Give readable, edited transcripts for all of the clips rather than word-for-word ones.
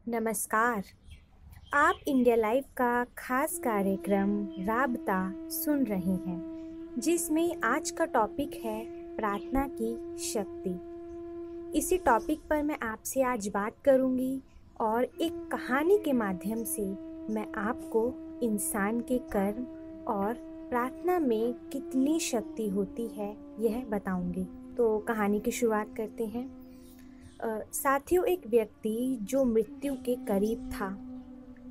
नमस्कार। आप India live का खास कार्यक्रम राबता सुन रहे हैं, जिसमें आज का टॉपिक है प्रार्थना की शक्ति। इसी टॉपिक पर मैं आपसे आज बात करूंगी और एक कहानी के माध्यम से मैं आपको इंसान के कर्म और प्रार्थना में कितनी शक्ति होती है यह बताऊंगी। तो कहानी की शुरुआत करते हैं। साथियों, एक व्यक्ति जो मृत्यु के करीब था,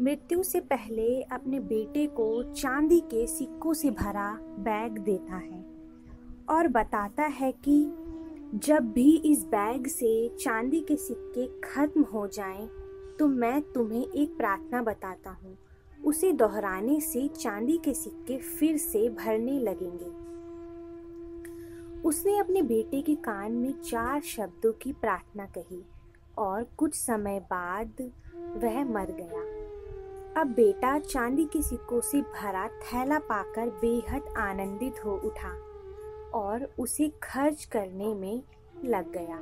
मृत्यु से पहले अपने बेटे को चांदी के सिक्कों से भरा बैग देता है और बताता है कि जब भी इस बैग से चांदी के सिक्के खत्म हो जाएं, तो मैं तुम्हें एक प्रार्थना बताता हूँ। उसे दोहराने से चांदी के सिक्के फिर से भरने लगेंगे। उसने अपने बेटे के कान में 4 शब्दों की प्रार्थना कही और कुछ समय बाद वह मर गया। अब बेटा चांदी के सिक्कों से भरा थैला पाकर बेहद आनंदित हो उठा और उसे खर्च करने में लग गया।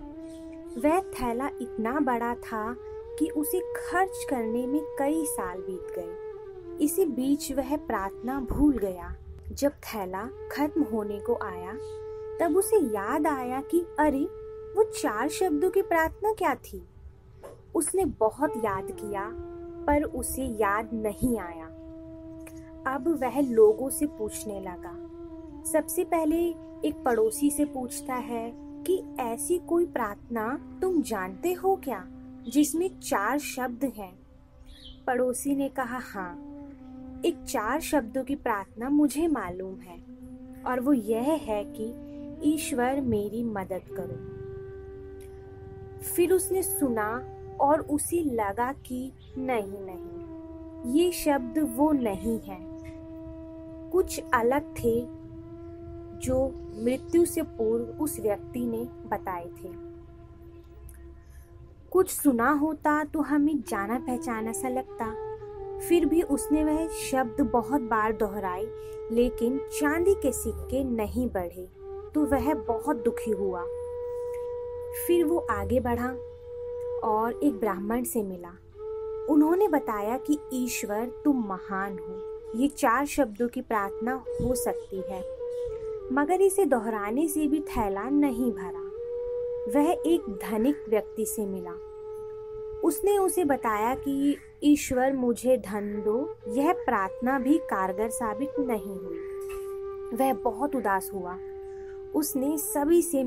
वह थैला इतना बड़ा था कि उसे खर्च करने में कई साल बीत गए। इसी बीच वह प्रार्थना भूल गया। जब थैला खत्म होने को आया, तब उसे याद आया कि अरे, वो 4 शब्दों की प्रार्थना क्या थी। उसने बहुत याद किया, पर उसे याद नहीं आया। अब वह लोगों से पूछने लगा। सबसे पहले एक पड़ोसी से पूछता है कि ऐसी कोई प्रार्थना तुम जानते हो क्या, जिसमें 4 शब्द हैं। पड़ोसी ने कहा, हाँ, एक 4 शब्दों की प्रार्थना मुझे मालूम है, और वो यह है कि ईश्वर मेरी मदद करो। फिर उसने सुना और उसे लगा कि नहीं, ये शब्द वो नहीं है। कुछ अलग थे जो मृत्यु से पूर्व उस व्यक्ति ने बताए थे। कुछ सुना होता तो हमें जाना पहचाना सा लगता। फिर भी उसने वह शब्द बहुत बार दोहराए, लेकिन चांदी के सिक्के नहीं बढ़े, तो वह बहुत दुखी हुआ। फिर वो आगे बढ़ा और एक ब्राह्मण से मिला। उन्होंने बताया कि ईश्वर तुम महान हो। ये 4 शब्दों की प्रार्थना हो सकती है, मगर इसे दोहराने से भी थैला नहीं भरा। वह एक धनिक व्यक्ति से मिला। उसने उसे बताया कि ईश्वर मुझे धन दो। यह प्रार्थना भी कारगर साबित नहीं हुई। वह बहुत उदास हुआ। उसने सभी से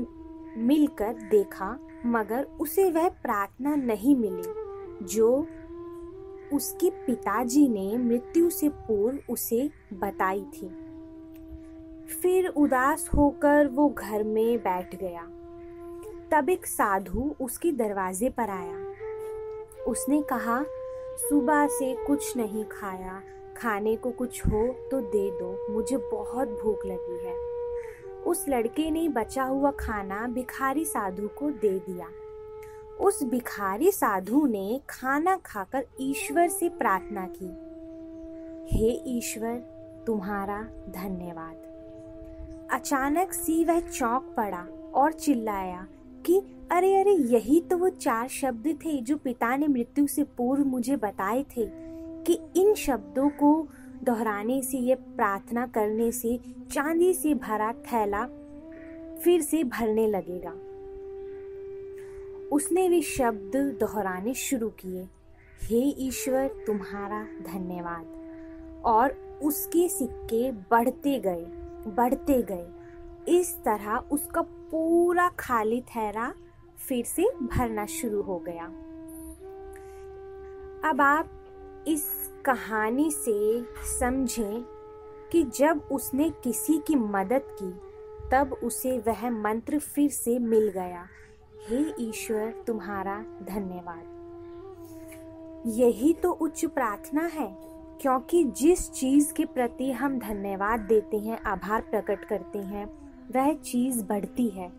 मिलकर देखा, मगर उसे वह प्रार्थना नहीं मिली जो उसके पिताजी ने मृत्यु से पूर्व उसे बताई थी। फिर उदास होकर वो घर में बैठ गया। तब एक साधु उसके दरवाजे पर आया। उसने कहा, सुबह से कुछ नहीं खाया, खाने को कुछ हो तो दे दो, मुझे बहुत भूख लगी है। उस लड़के ने बचा हुआ खाना भिखारी साधु को दे दिया। उस भिखारी साधु ने खाना खाकर ईश्वर से प्रार्थना की, हे ईश्वर, तुम्हारा धन्यवाद। अचानक सी वह चौंक पड़ा और चिल्लाया कि अरे अरे, यही तो वो 4 शब्द थे जो पिता ने मृत्यु से पूर्व मुझे बताए थे कि इन शब्दों को दोहराने से, ये प्रार्थना करने से चांदी से भरा थैला फिर से भरने लगेगा। उसने वे शब्द दोहराने शुरू किए, हे ईश्वर, तुम्हारा धन्यवाद, और उसके सिक्के बढ़ते गए। इस तरह उसका पूरा खाली थैला फिर से भरना शुरू हो गया। अब आप इस कहानी से समझें कि जब उसने किसी की मदद की, तब उसे वह मंत्र फिर से मिल गया, हे ईश्वर, तुम्हारा धन्यवाद। यही तो उच्च प्रार्थना है, क्योंकि जिस चीज़ के प्रति हम धन्यवाद देते हैं, आभार प्रकट करते हैं, वह चीज़ बढ़ती है।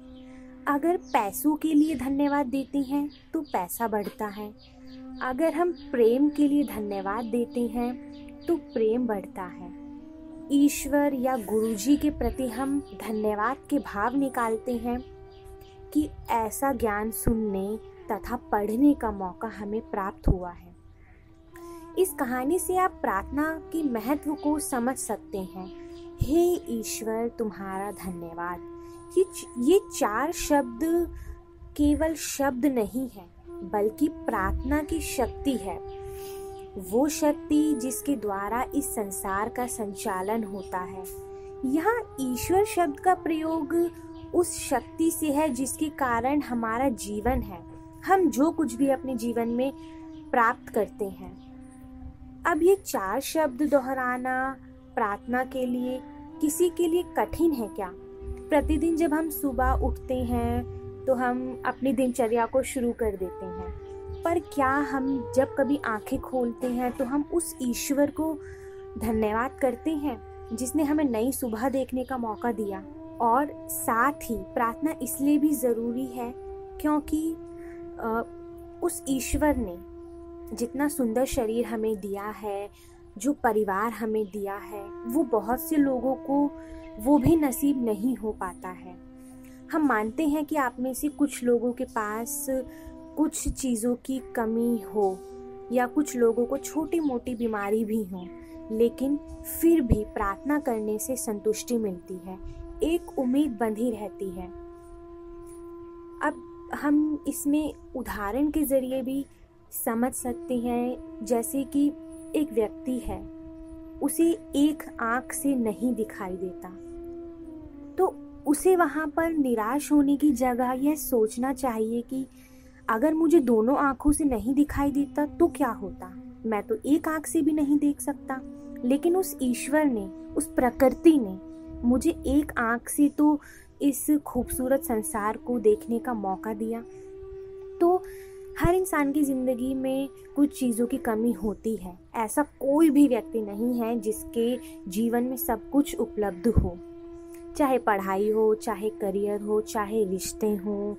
अगर पैसों के लिए धन्यवाद देते हैं तो पैसा बढ़ता है। अगर हम प्रेम के लिए धन्यवाद देते हैं तो प्रेम बढ़ता है। ईश्वर या गुरुजी के प्रति हम धन्यवाद के भाव निकालते हैं कि ऐसा ज्ञान सुनने, तथा पढ़ने का मौका हमें प्राप्त हुआ है। इस कहानी से आप प्रार्थना की महत्व को समझ सकते हैं। हे ईश्वर, तुम्हारा धन्यवाद। ये 4 शब्द केवल शब्द नहीं है, बल्कि प्रार्थना की शक्ति है। वो शक्ति जिसके द्वारा इस संसार का संचालन होता है। यहाँ ईश्वर शब्द का प्रयोग उस शक्ति से है जिसके कारण हमारा जीवन है, हम जो कुछ भी अपने जीवन में प्राप्त करते हैं। अब ये 4 शब्द दोहराना प्रार्थना के लिए किसी के लिए कठिन है क्या? प्रतिदिन जब हम सुबह उठते हैं तो हम अपनी दिनचर्या को शुरू कर देते हैं, पर क्या हम जब कभी आंखें खोलते हैं तो हम उस ईश्वर को धन्यवाद करते हैं जिसने हमें नई सुबह देखने का मौका दिया? और साथ ही प्रार्थना इसलिए भी ज़रूरी है क्योंकि उस ईश्वर ने जितना सुंदर शरीर हमें दिया है, जो परिवार हमें दिया है, वो बहुत से लोगों को वो भी नसीब नहीं हो पाता है। हम मानते हैं कि आप में से कुछ लोगों के पास कुछ चीज़ों की कमी हो या कुछ लोगों को छोटी मोटी बीमारी भी हो, लेकिन फिर भी प्रार्थना करने से संतुष्टि मिलती है, एक उम्मीद बंधी रहती है। अब हम इसमें उदाहरण के ज़रिए भी समझ सकते हैं, जैसे कि एक व्यक्ति है, उसे एक आँख से नहीं दिखाई देता, तो उसे वहाँ पर निराश होने की जगह यह सोचना चाहिए कि अगर मुझे दोनों आँखों से नहीं दिखाई देता तो क्या होता, मैं तो एक आँख से भी नहीं देख सकता, लेकिन उस ईश्वर ने, उस प्रकृति ने मुझे एक आँख से तो इस खूबसूरत संसार को देखने का मौका दिया। तो हर इंसान की ज़िंदगी में कुछ चीज़ों की कमी होती है। ऐसा कोई भी व्यक्ति नहीं है जिसके जीवन में सब कुछ उपलब्ध हो, चाहे पढ़ाई हो, चाहे करियर हो, चाहे रिश्ते हों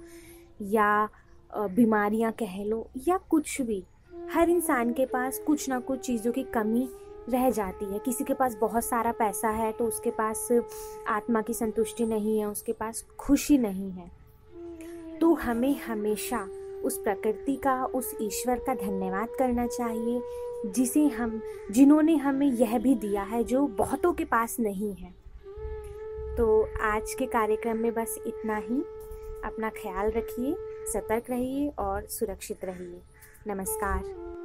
या बीमारियां कह लो या कुछ भी। हर इंसान के पास कुछ ना कुछ चीज़ों की कमी रह जाती है। किसी के पास बहुत सारा पैसा है तो उसके पास आत्मा की संतुष्टि नहीं है, उसके पास खुशी नहीं है। तो हमें हमेशा उस प्रकृति का, उस ईश्वर का धन्यवाद करना चाहिए जिन्होंने हमें यह भी दिया है जो बहुतों के पास नहीं है। तो आज के कार्यक्रम में बस इतना ही। अपना ख्याल रखिए, सतर्क रहिए और सुरक्षित रहिए। नमस्कार।